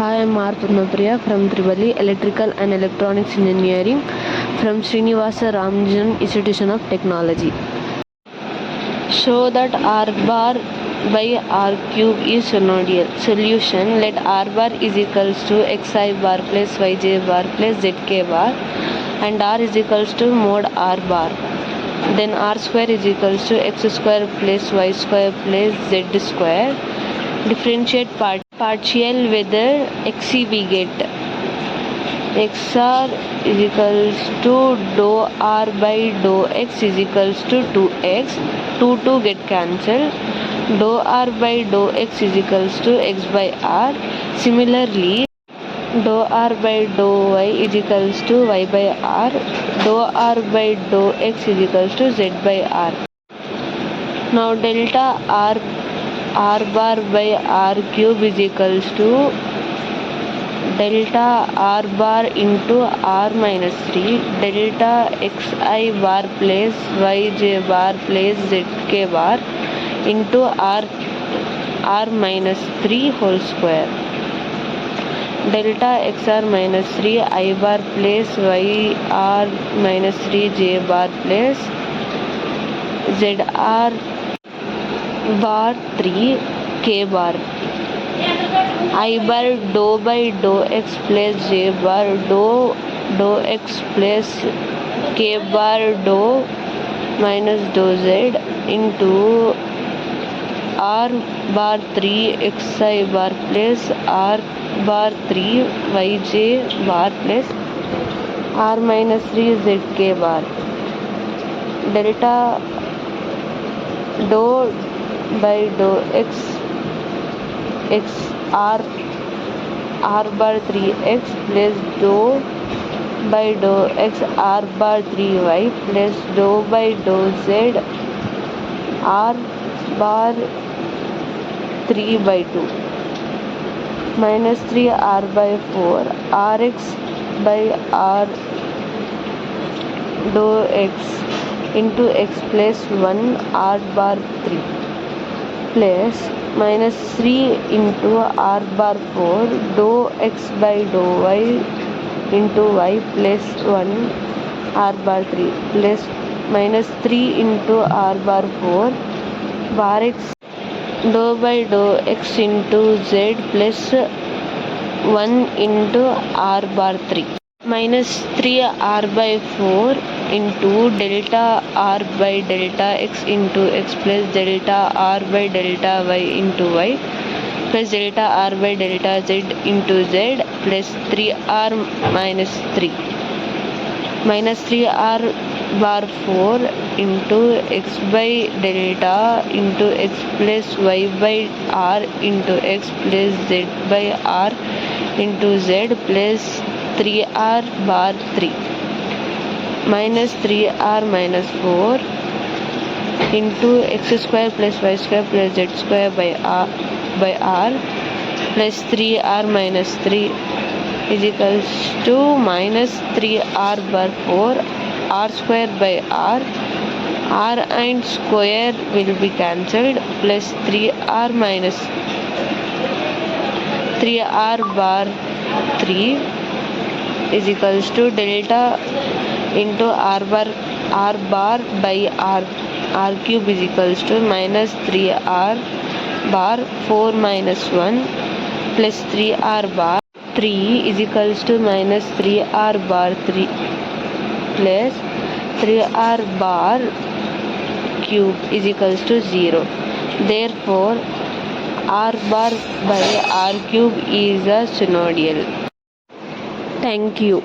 Hi, I'm R. Padmapriya from Tribali Electrical and Electronics Engineering from Srinivasa Ramanujan Institution of Technology. Show that R bar by R cube is synodial. Solution: let R bar is equals to xi bar plus yj bar plus zk bar and R is equals to mod R bar. Then R square is equals to x square plus y square plus z square. Differentiate partial whether xc we get xr is equals to dou r by dou x is equals to 2x. 2 get cancelled. Dou r by dou x is equals to x by r. Similarly, dou r by dou y is equals to y by r. Dou r by dou x is equals to z by r. Now delta r bar by r cube is equals to delta r bar into r minus 3 delta xi bar plus yj bar plus zk bar into r minus 3 whole square. Delta xr minus 3 I bar plus yr minus 3 j bar plus zr bar 3 k bar. I bar dou by dou x plus j bar dou x plus k bar dou minus dou z into r bar 3 xi bar plus r bar 3 yj bar plus r minus 3 zk bar. Delta dou by dou x r bar 3x plus dou by dou x r bar 3y plus dou by dou z r bar 3 by 2 minus 3 r by 4 rx by r dou x into x plus 1 r bar 3 plus minus 3 into r bar 4 dou x by dou y into y plus 1 r bar 3 plus minus 3 into r bar 4 bar x dou by dou x into z plus 1 into r bar 3 minus 3 r by 4 into delta r by delta x into x plus delta r by delta y into y plus delta r by delta z into z plus 3r minus 3 minus 3r bar 4 into x by delta into x plus y by r into x plus z by r into z plus 3r bar 3 minus 3r minus 4 into x square plus y square plus z square by r plus 3r minus 3 is equals to minus 3r bar 4 r square by r and square will be cancelled plus 3r minus 3r bar 3 is equals to delta into r bar by r cube is equals to minus 3r bar 4 minus 1 plus 3r bar 3 is equals to minus 3r bar 3 plus 3r bar cube is equals to 0. Therefore, r bar by r cube is a synodial. Thank you.